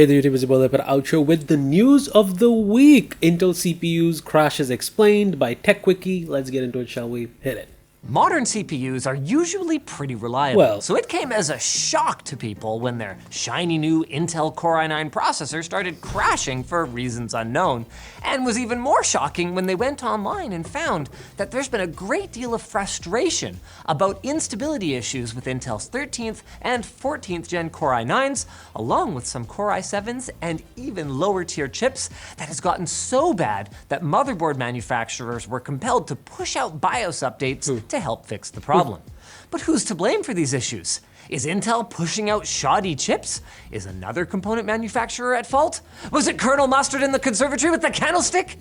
Hey there, YouTube is Ebola per outro with the news of the week. Intel CPUs crashes explained by Techquickie. Let's get into it, shall we? Hit it. Modern CPUs are usually pretty reliable, Well, so it came as a shock to people when their shiny new Intel Core i9 processor started crashing for reasons unknown, and was even more shocking when they went online and found that there's been a great deal of frustration about instability issues with Intel's 13th and 14th gen Core i9s, along with some Core i7s and even lower tier chips, that has gotten so bad that motherboard manufacturers were compelled to push out BIOS updates to help fix the problem. But who's to blame for these issues? Is Intel pushing out shoddy chips? Is another component manufacturer at fault? Was it Colonel Mustard in the conservatory with the candlestick?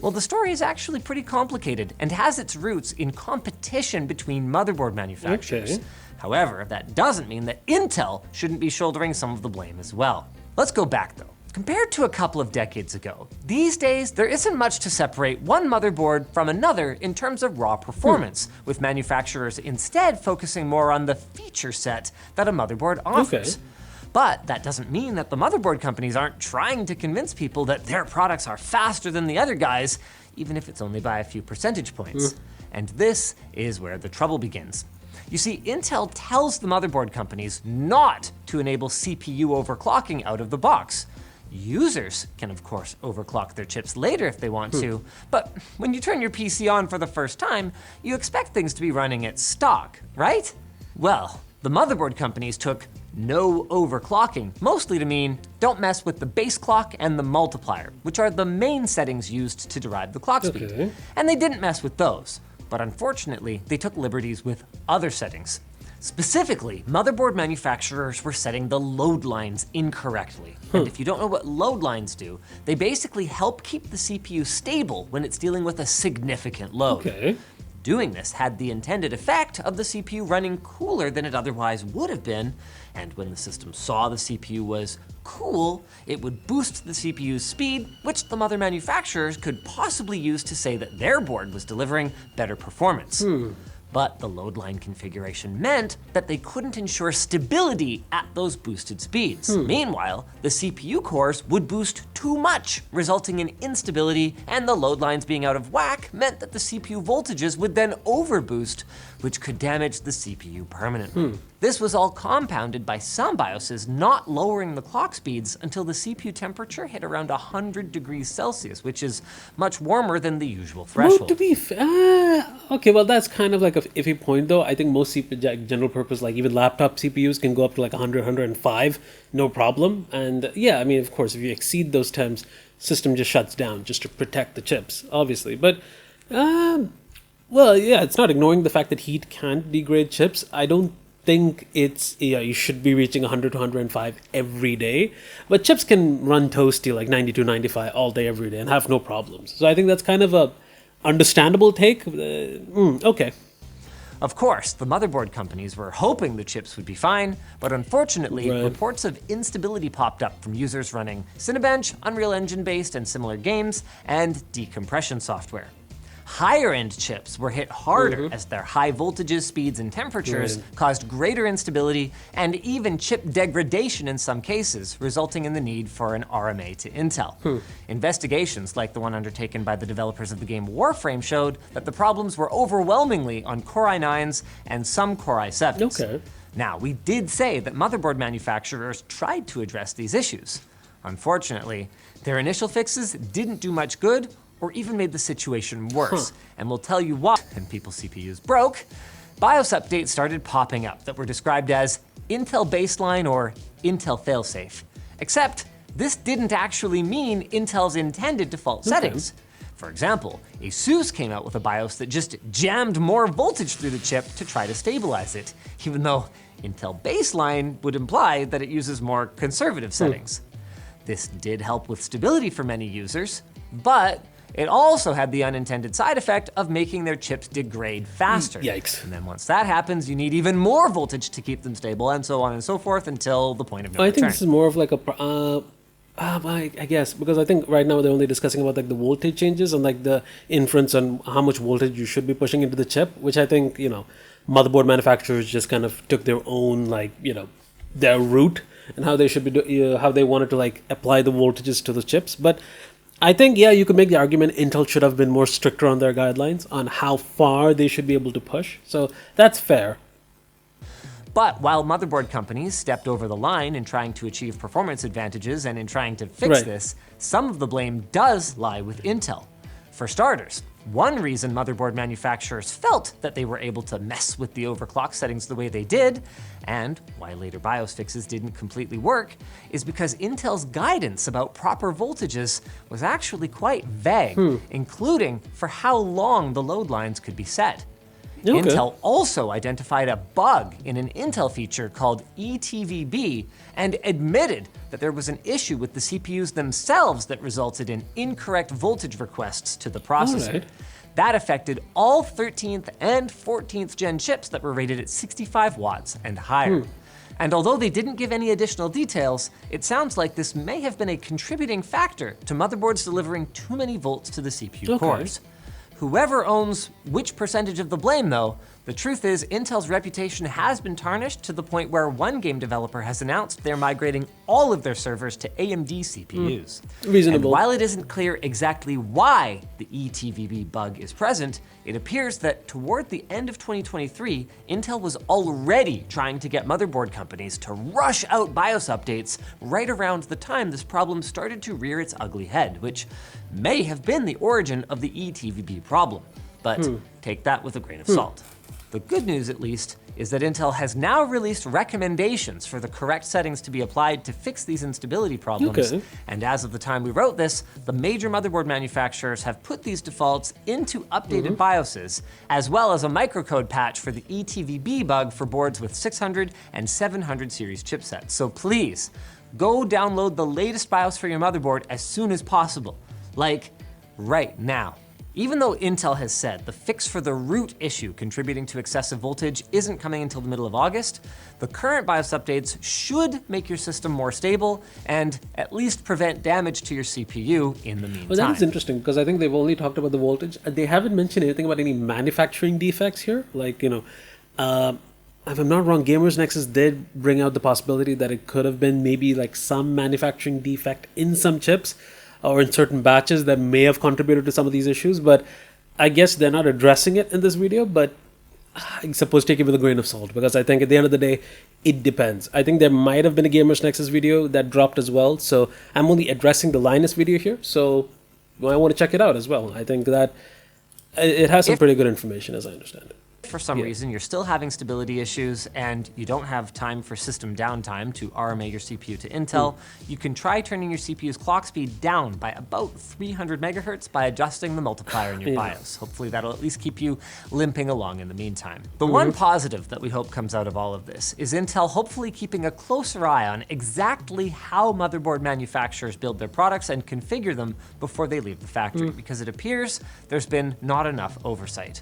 Well, the story is actually pretty complicated and has its roots in competition between motherboard manufacturers. Okay. However, that doesn't mean that Intel shouldn't be shouldering some of the blame as well. Let's go back though. Compared to a couple of decades ago, these days there isn't much to separate one motherboard from another in terms of raw performance, with manufacturers instead focusing more on the feature set that a motherboard offers. Okay. But that doesn't mean that the motherboard companies aren't trying to convince people that their products are faster than the other guys, even if it's only by a few percentage points. And this is where the trouble begins. You see, Intel tells the motherboard companies not to enable CPU overclocking out of the box. Users can, of course, overclock their chips later if they want to, but when you turn your PC on for the first time, you expect things to be running at stock, right? Well, the motherboard companies took no overclocking, mostly to mean don't mess with the base clock and the multiplier, which are the main settings used to derive the clock speed. Okay. And they didn't mess with those, but unfortunately, they took liberties with other settings. Specifically, motherboard manufacturers were setting the load lines incorrectly. And if you don't know what load lines do, they basically help keep the CPU stable when it's dealing with a significant load. Okay. Doing this had the intended effect of the CPU running cooler than it otherwise would have been, and when the system saw the CPU was cool, it would boost the CPU's speed, which the mother manufacturers could possibly use to say that their board was delivering better performance. But the load line configuration meant that they couldn't ensure stability at those boosted speeds. Meanwhile, the CPU cores would boost too much, resulting in instability, and the load lines being out of whack meant that the CPU voltages would then overboost, which could damage the CPU permanently. This was all compounded by some BIOSes not lowering the clock speeds until the CPU temperature hit around 100 degrees Celsius, which is much warmer than the usual threshold. Well, to be fair, okay, well, that's kind of like a iffy point, though. I think most general purpose, like even laptop CPUs, can go up to like 100, 105, no problem. And yeah, I mean, of course, if you exceed those temps, system just shuts down just to protect the chips, obviously. But, well, yeah, it's not ignoring the fact that heat can't degrade chips. I don't think it's, you should be reaching 100 to 105 every day, but chips can run toasty like 92, 95 all day, every day and have no problems. So I think that's kind of a understandable take. Okay. Of course, the motherboard companies were hoping the chips would be fine, but unfortunately, reports of instability popped up from users running Cinebench, Unreal Engine-based and similar games, and decompression software. Higher-end chips were hit harder as their high voltages, speeds, and temperatures caused greater instability and even chip degradation in some cases, resulting in the need for an RMA to Intel. Investigations like the one undertaken by the developers of the game Warframe showed that the problems were overwhelmingly on Core i9s and some Core i7s. Okay. Now, we did say that motherboard manufacturers tried to address these issues. Unfortunately, their initial fixes didn't do much good or even made the situation worse. And we'll tell you why. And people's CPUs broke. BIOS updates started popping up that were described as Intel Baseline or Intel Failsafe. Except, this didn't actually mean Intel's intended default settings. For example, ASUS came out with a BIOS that just jammed more voltage through the chip to try to stabilize it, even though Intel Baseline would imply that it uses more conservative settings. This did help with stability for many users, but it also had the unintended side effect of making their chips degrade faster. Yikes. And then once that happens, you need even more voltage to keep them stable, and so on and so forth until the point of no I return. think this is more of like I guess, because I think right now they're only discussing about like the voltage changes and like the inference on how much voltage you should be pushing into the chip, which I think, motherboard manufacturers just kind of took their own, like, their route and how they should be how they wanted to like apply the voltages to the chips. But I think, yeah, you could make the argument Intel should have been more stricter on their guidelines on how far they should be able to push. So that's fair. But while motherboard companies stepped over the line in trying to achieve performance advantages and in trying to fix this, some of the blame does lie with Intel. For starters, one reason motherboard manufacturers felt that they were able to mess with the overclock settings the way they did, and why later BIOS fixes didn't completely work, is because Intel's guidance about proper voltages was actually quite vague, including for how long the load lines could be set. Okay. Intel also identified a bug in an Intel feature called ETVB and admitted that there was an issue with the CPUs themselves that resulted in incorrect voltage requests to the processor. Alright. That affected all 13th and 14th gen chips that were rated at 65 watts and higher. And although they didn't give any additional details, it sounds like this may have been a contributing factor to motherboards delivering too many volts to the CPU cores. Whoever owns which percentage of the blame, though, the truth is Intel's reputation has been tarnished to the point where one game developer has announced they're migrating all of their servers to AMD CPUs. Reasonable. And while it isn't clear exactly why the ETVB bug is present, it appears that toward the end of 2023, Intel was already trying to get motherboard companies to rush out BIOS updates right around the time this problem started to rear its ugly head, which may have been the origin of the ETVB problem. But take that with a grain of salt. The good news, at least, is that Intel has now released recommendations for the correct settings to be applied to fix these instability problems. And as of the time we wrote this, the major motherboard manufacturers have put these defaults into updated BIOSes, as well as a microcode patch for the ETVB bug for boards with 600 and 700 series chipsets. So please, go download the latest BIOS for your motherboard as soon as possible. Like, right now. Even though Intel has said the fix for the root issue contributing to excessive voltage isn't coming until the middle of August, the current BIOS updates should make your system more stable and at least prevent damage to your CPU in the meantime. Well, that is interesting because I think they've only talked about the voltage. They haven't mentioned anything about any manufacturing defects here. Like, if I'm not wrong, Gamers Nexus did bring out the possibility that it could have been maybe like some manufacturing defect in some chips or in certain batches that may have contributed to some of these issues, but I guess they're not addressing it in this video, but I suppose take it with a grain of salt, because I think at the end of the day, it depends. I think there might have been a Gamers Nexus video that dropped as well, so I'm only addressing the Linus video here, so I want to check it out as well. I think that it has some pretty good information, as I understand it. For some reason you're still having stability issues and you don't have time for system downtime to RMA your CPU to Intel, you can try turning your CPU's clock speed down by about 300 megahertz by adjusting the multiplier in your BIOS. Hopefully that'll at least keep you limping along in the meantime. The one positive that we hope comes out of all of this is Intel hopefully keeping a closer eye on exactly how motherboard manufacturers build their products and configure them before they leave the factory, because it appears there's been not enough oversight.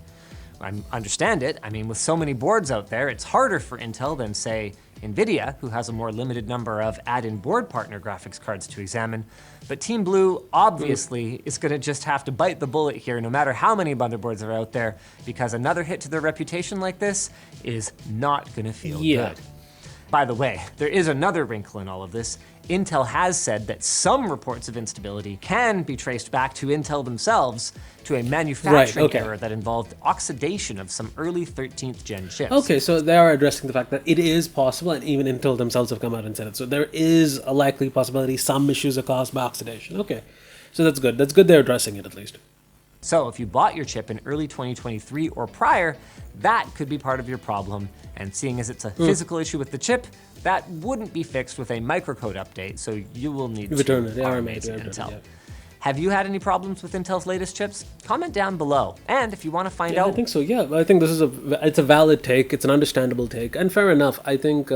I understand it. I mean, with so many boards out there, it's harder for Intel than, say, NVIDIA, who has a more limited number of add-in board partner graphics cards to examine. But Team Blue obviously is going to just have to bite the bullet here, no matter how many motherboards are out there, because another hit to their reputation like this is not going to feel good. By the way, there is another wrinkle in all of this. Intel has said that some reports of instability can be traced back to Intel themselves to a manufacturing error that involved oxidation of some early 13th gen chips. Okay, so they are addressing the fact that it is possible, and even Intel themselves have come out and said it. So there is a likely possibility some issues are caused by oxidation. Okay, so that's good. That's good they're addressing it at least. So if you bought your chip in early 2023 or prior, that could be part of your problem. And seeing as it's a physical issue with the chip, that wouldn't be fixed with a microcode update, so you will need to RMA to Intel. Have you had any problems with Intel's latest chips? Comment down below. And if you want to find out... I think so, yeah. I think this is it's a valid take. It's an understandable take. And fair enough. I think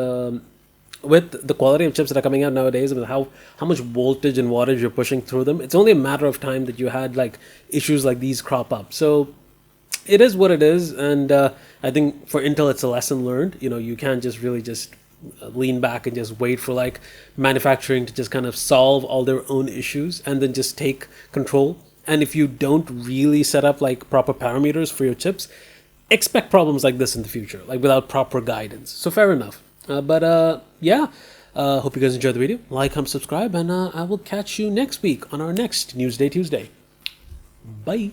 with the quality of chips that are coming out nowadays, with how much voltage and wattage you're pushing through them, it's only a matter of time that you had like issues like these crop up. So it is what it is. And I think for Intel, it's a lesson learned. You can't just really just lean back and just wait for like manufacturing to just kind of solve all their own issues and then just take control. And if you don't really set up like proper parameters for your chips, expect problems like this in the future, like without proper guidance. So fair enough. But yeah, Hope you guys enjoyed the video. Like, comment, subscribe, and I will catch you next week on our next Newsday Tuesday. Bye.